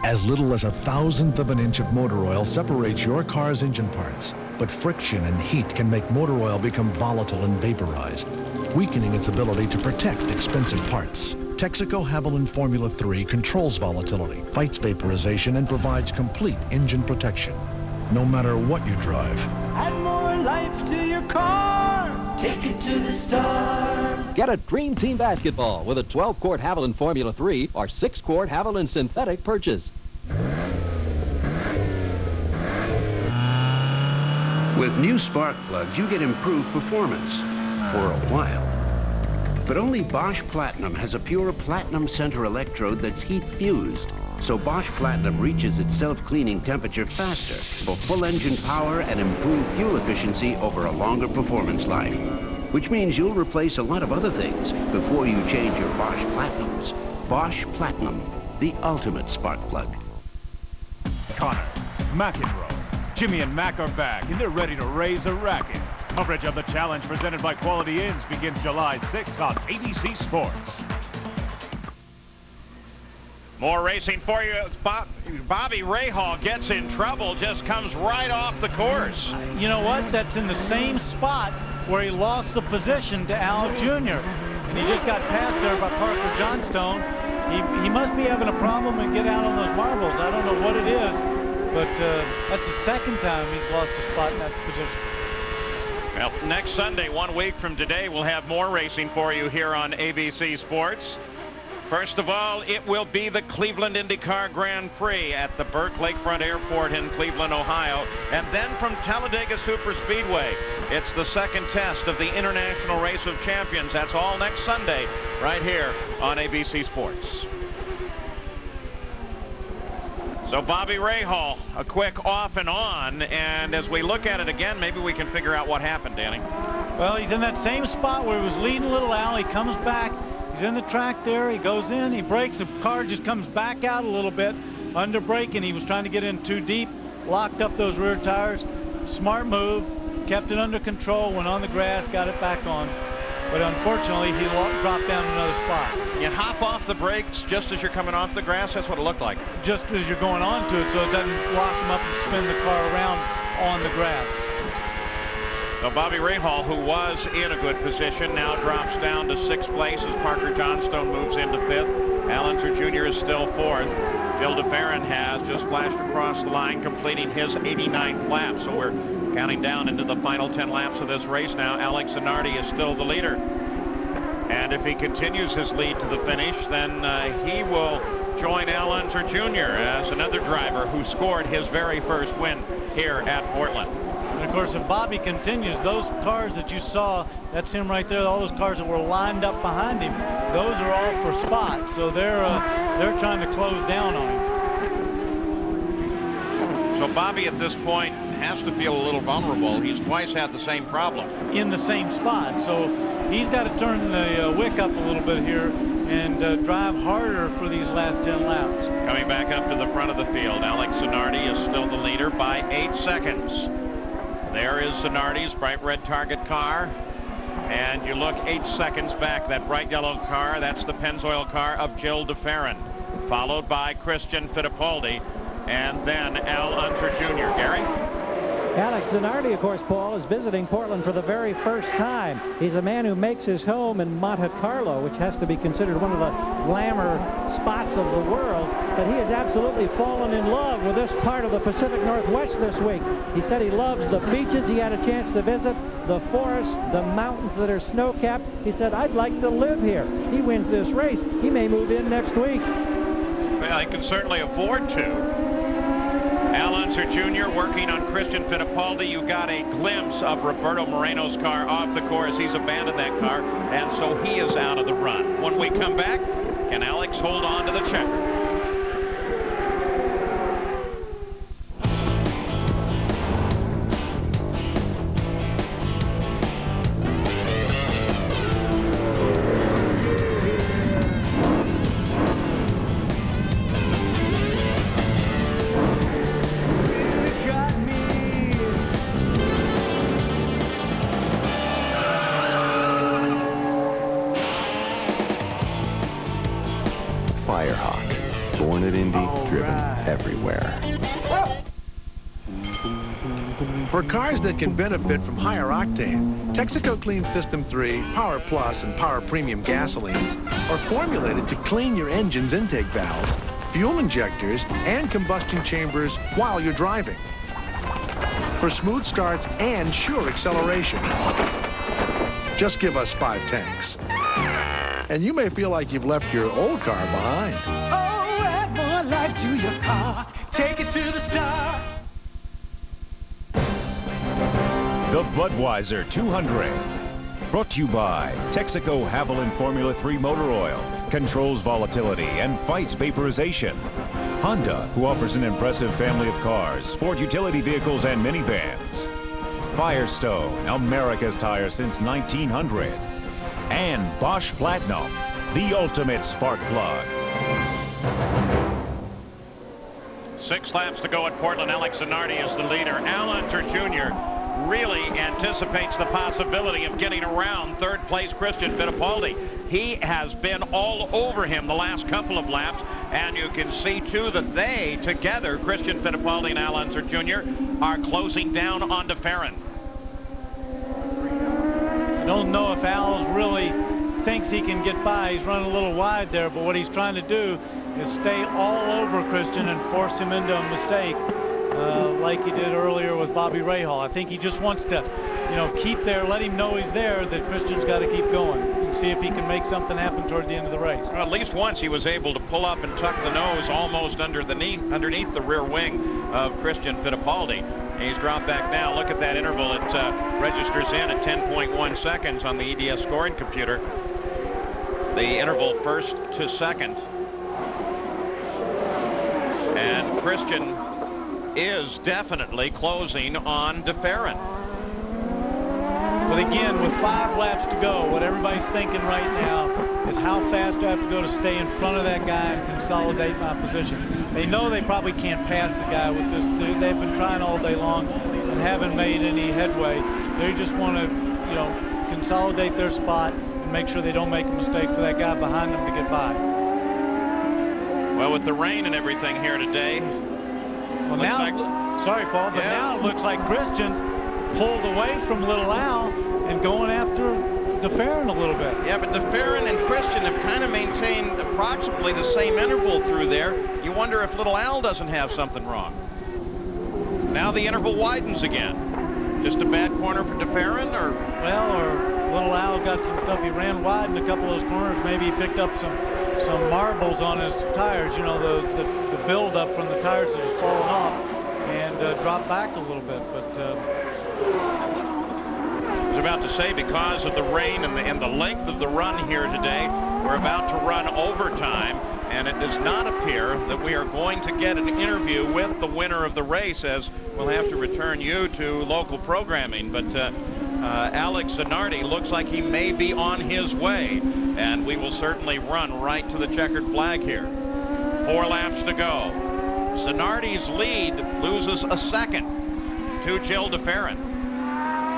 As little as 1/1000th of an inch of motor oil separates your car's engine parts, but friction and heat can make motor oil become volatile and vaporized, weakening its ability to protect expensive parts. Texaco Havoline Formula 3 controls volatility, fights vaporization, and provides complete engine protection, no matter what you drive. Add more life to your car. Take it to the star. Get a Dream Team basketball with a 12-quart Havoline Formula 3 or 6-quart Havoline Synthetic purchase. With new spark plugs, you get improved performance for a while. But only Bosch Platinum has a pure platinum center electrode that's heat fused. So Bosch Platinum reaches its self-cleaning temperature faster for full engine power and improved fuel efficiency over a longer performance life. Which means you'll replace a lot of other things before you change your Bosch Platinums. Bosch Platinum, the ultimate spark plug. Connors, McEnroe, Jimmy and Mac are back, and they're ready to raise a racket. Coverage of the challenge presented by Quality Inns begins July 6th on ABC Sports. More racing for you. Bobby Rahal gets in trouble, just comes right off the course. You know what? That's in the same spot where he lost the position to Al Jr. And he just got passed there by Parker Johnstone. He must be having a problem and get out on those marbles. I don't know what it is, but that's the second time he's lost a spot in that position. Well, next Sunday, 1 week from today, we'll have more racing for you here on ABC Sports. First of all, it will be the Cleveland IndyCar Grand Prix at the Burke Lakefront Airport in Cleveland, Ohio. And then from Talladega Superspeedway, it's the second test of the International Race of Champions. That's all next Sunday, right here on ABC Sports. So Bobby Rahal, a quick off and on, and as we look at it again, maybe we can figure out what happened, Danny. Well, he's in that same spot where he was leading Little Al. He comes back. He's in the track there. He goes in. He brakes. The car just comes back out a little bit under braking. He was trying to get in too deep, locked up those rear tires. Smart move. Kept it under control. Went on the grass. Got it back on. But unfortunately, he dropped down another spot. You hop off the brakes just as you're coming off the grass. That's what it looked like. Just as you're going onto it, so it doesn't lock him up and spin the car around on the grass. So Bobby Rahal, who was in a good position, now drops down to 6th place as Parker Johnstone moves into 5th. Al Unser Jr. is still 4th. Gil de Ferran has just flashed across the line, completing his 89th lap. So we're counting down into the final 10 laps of this race now. Alex Zanardi is still the leader. And if he continues his lead to the finish, then he will join Al Unser Jr. as another driver who scored his very first win here at Portland. And of course, if Bobby continues, those cars that you saw, that's him right there, all those cars that were lined up behind him, those are all for spots. So they're trying to close down on him. So Bobby at this point has to feel a little vulnerable. He's twice had the same problem. In the same spot. So he's got to turn the wick up a little bit here and drive harder for these last 10 laps. Coming back up to the front of the field, Alex Zanardi is still the leader by 8 seconds. There is Zanardi's bright red Target car. And you look 8 seconds back, that bright yellow car, that's the Pennzoil car of Gil de Ferran, followed by Christian Fittipaldi, and then Al Unser Jr. Gary? Alex Zanardi, of course, Paul, is visiting Portland for the very first time. He's a man who makes his home in Monte Carlo, which has to be considered one of the glamour spots of the world. But he has absolutely fallen in love with this part of the Pacific Northwest this week. He said he loves the beaches he had a chance to visit, the forests, the mountains that are snow-capped. He said, I'd like to live here. He wins this race. He may move in next week. Well, he can certainly afford to. Al Unser Jr. working on Christian Fittipaldi. You got a glimpse of Roberto Moreno's car off the course. He's abandoned that car, and so he is out of the run. When we come back, can Alex hold on to the checker? Firehawk. driven everywhere. For cars that can benefit from higher octane, Texaco Clean System 3, Power Plus, and Power Premium gasolines are formulated to clean your engine's intake valves, fuel injectors, and combustion chambers while you're driving. For smooth starts and sure acceleration. Just give us 5 tanks. And you may feel like you've left your old car behind. Oh, add more life to your car. Take it to the star. The Budweiser 200. Brought to you by Texaco Haviland Formula 3 Motor Oil. Controls volatility and fights vaporization. Honda, who offers an impressive family of cars, sport utility vehicles, and minivans. Firestone, America's tire since 1900. And Bosch Platinum, the ultimate spark plug. 6 laps to go at Portland. Alex Zanardi is the leader. Al Unser Jr. really anticipates the possibility of getting around third place Christian Fittipaldi. He has been all over him the last couple of laps, and you can see too that they together, Christian Fittipaldi and Al Unser Jr., are closing down on DeFerrin. I don't know if Al really thinks he can get by. He's running a little wide there, but what he's trying to do is stay all over Christian and force him into a mistake. Like he did earlier with Bobby Rahal. I think he just wants to, keep there, let him know he's there, that Christian's got to keep going and see if he can make something happen toward the end of the race. Well, at least once he was able to pull up and tuck the nose almost underneath the rear wing of Christian Fittipaldi. He's dropped back now. Look at that interval. It registers in at 10.1 seconds on the EDS scoring computer. The interval first to second. And Christian is definitely closing on DeFerrin. But again, with 5 laps to go, what everybody's thinking right now is how fast do I have to go to stay in front of that guy and consolidate my position. They know they probably can't pass the guy with this. They've been trying all day long and haven't made any headway. They just want to, consolidate their spot and make sure they don't make a mistake for that guy behind them to get by. Well, with the rain and everything here today, well, now, sorry, Paul, but now it looks like Christian's pulled away from Little Al and going after DeFerrin a little bit. Yeah, but DeFerrin and Christian have kind of maintained approximately the same interval through there. You wonder if Little Al doesn't have something wrong. Now the interval widens again. Just a bad corner for DeFerrin, or? Well, or Little Al got some stuff. He ran wide in a couple of those corners. Maybe he picked up some marbles on his tires, the buildup from the tires that has fallen off and dropped back a little bit. But I was about to say, because of the rain and the length of the run here today, we're about to run overtime, and it does not appear that we are going to get an interview with the winner of the race, as we'll have to return you to local programming. But Alex Zanardi looks like he may be on his way, and we will certainly run right to the checkered flag here. 4 laps to go. Zanardi's lead loses a second to Gil DeFerrin.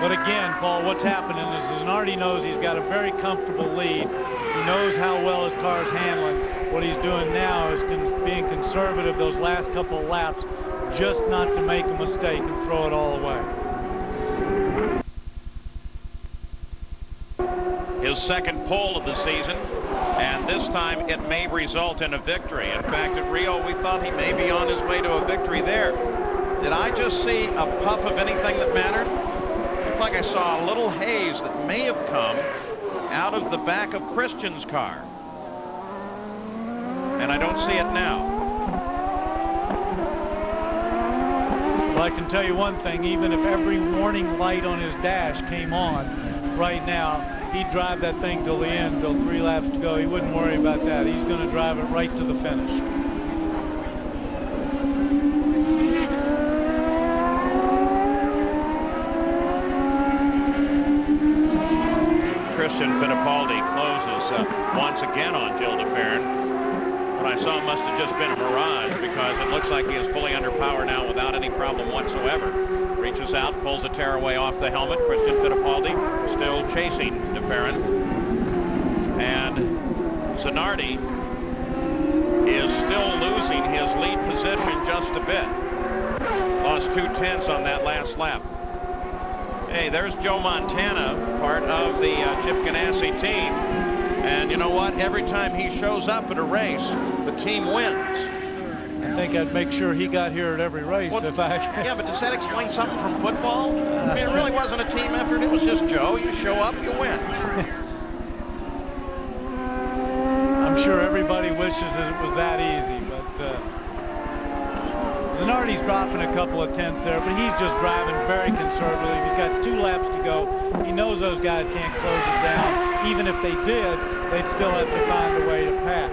But again, Paul, what's happening is Zanardi knows he's got a very comfortable lead. He knows how well his car is handling. What he's doing now is being conservative those last couple of laps, just not to make a mistake and throw it all away. His second pole of the season, and this time it may result in a victory. In fact, at Rio, we thought he may be on his way to a victory there. Did I just see a puff of anything that mattered? It looked like I saw a little haze that may have come out of the back of Christian's car. And I don't see it now. Well, I can tell you one thing, even if every warning light on his dash came on right now, he'd drive that thing till the end, till 3 laps to go. He wouldn't worry about that. He's going to drive it right to the finish. Christian Fittipaldi closes once again on Gil DeFerrin. What I saw must have just been a mirage, because it looks like he is fully under power now without any problem whatsoever. Reaches out, pulls a tearaway off the helmet. Christian Fittipaldi still chasing DeFerrin. And Zanardi is still losing his lead position just a bit. Lost 2/10 on that last lap. Hey, there's Joe Montana, part of the Chip Ganassi team. And you know what? Every time he shows up at a race, the team wins. I think I'd make sure he got here at every race. Well, if I... Yeah, but does that explain something from football? I mean, it really wasn't a team effort. It was just Joe. You show up, you win. I'm sure everybody wishes that it was that easy, but Zanardi's dropping a couple of tenths there, but he's just driving very conservatively. He's got 2 laps to go. He knows those guys can't close it down. Even if they did, they'd still have to find a way to pass.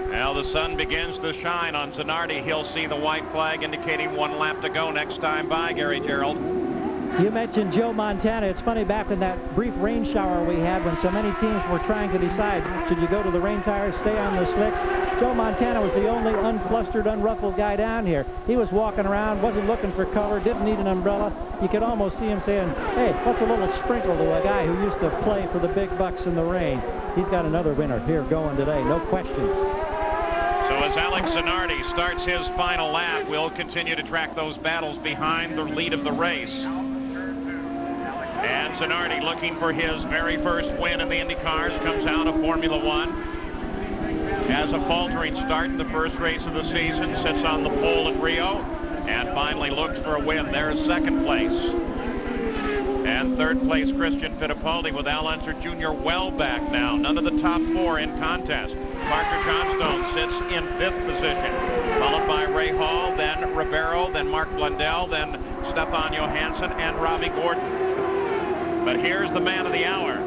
Now the sun begins to shine on Zanardi. He'll see the white flag indicating 1 lap to go next time by, Gary Gerould. You mentioned Joe Montana. It's funny, back in that brief rain shower we had when so many teams were trying to decide, should you go to the rain tires, stay on the slicks? Joe Montana was the only unflustered, unruffled guy down here. He was walking around, wasn't looking for cover, didn't need an umbrella. You could almost see him saying, hey, what's a little sprinkle to a guy who used to play for the big bucks in the rain? He's got another winner here going today, no question. So as Alex Zanardi starts his final lap, we'll continue to track those battles behind the lead of the race. And Zanardi, looking for his very first win in the Indy cars, comes out of Formula One. Has a faltering start in the first race of the season, sits on the pole at Rio, and finally looks for a win. There's second place. And third place, Christian Fittipaldi, with Al Unser Jr. well back now. None of the top 4 in contest. Parker Johnstone sits in 5th position, followed by Ray Hall, then Ribeiro, then Mark Blundell, then Stefan Johansson, and Robbie Gordon. But here's the man of the hour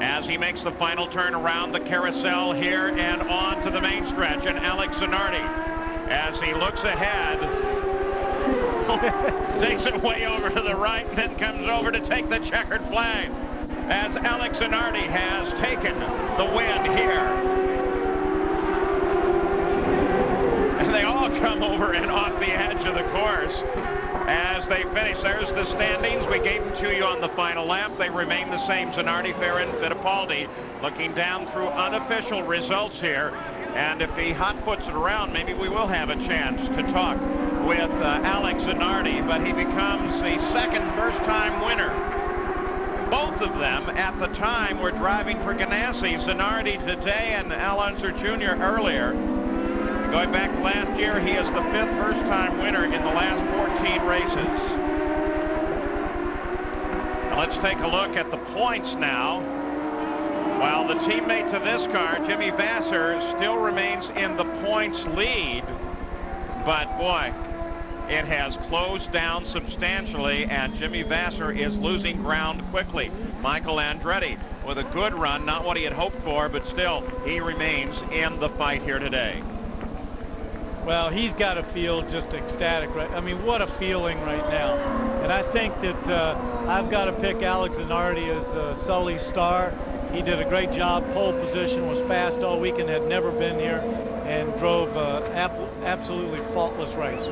as he makes the final turn around the carousel here and on to the main stretch. And Alex Zanardi, as he looks ahead, takes it way over to the right, and then comes over to take the checkered flag, as Alex Zanardi has taken the win here. And they all come over and off the edge of the course as they finish. There's the standings. We gave them to you on the final lap. They remain the same. Zanardi, Farron, Fittipaldi. Looking down through unofficial results here. And if he hot puts it around, maybe we will have a chance to talk with Alex Zanardi. But he becomes the second first-time winner. Both of them at the time were driving for Ganassi. Zanardi today and Al Unser Jr. earlier. Going back last year, he is the 5th first-time winner in the last 14 races. Now let's take a look at the points now. While the teammate to this car, Jimmy Vasser, still remains in the points lead. But boy, it has closed down substantially, and Jimmy Vasser is losing ground quickly. Michael Andretti with a good run, not what he had hoped for, but still, he remains in the fight here today. Well, he's got to feel just ecstatic, right? I mean, what a feeling right now. And I think that I've got to pick Alex Zanardi as Sully's star. He did a great job. Pole position, was fast all weekend, had never been here, and drove absolutely faultless race.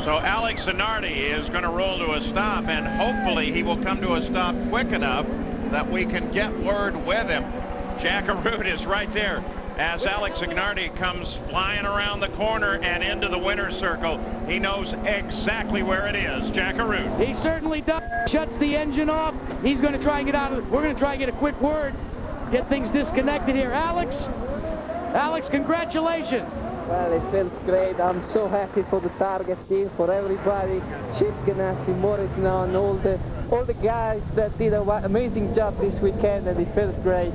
So Alex Zanardi is going to roll to a stop, and hopefully he will come to a stop quick enough that we can get word with him. Jack Arute is right there as Alex Zanardi comes flying around the corner and into the winner's circle. He knows exactly where it is. Jack Arute. He certainly does. Shuts the engine off. He's going to try and get out of it. We're going to try and get a quick word. Get things disconnected here. Alex, congratulations. Well, it feels great. I'm so happy for the Target team, for everybody. Chip Ganassi, Morrisano, and all the guys that did an amazing job this weekend, and it feels great.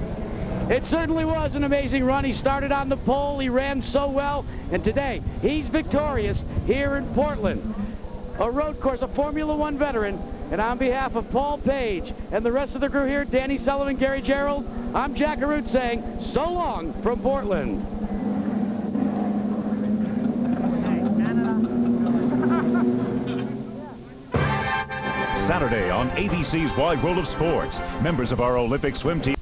It certainly was an amazing run. He started on the pole. He ran so well. And today, he's victorious here in Portland. A road course, a Formula One veteran. And on behalf of Paul Page and the rest of the crew here, Danny Sullivan, Gary Gerould, I'm Jack Arute saying so long from Portland. Saturday on ABC's Wide World of Sports, members of our Olympic swim team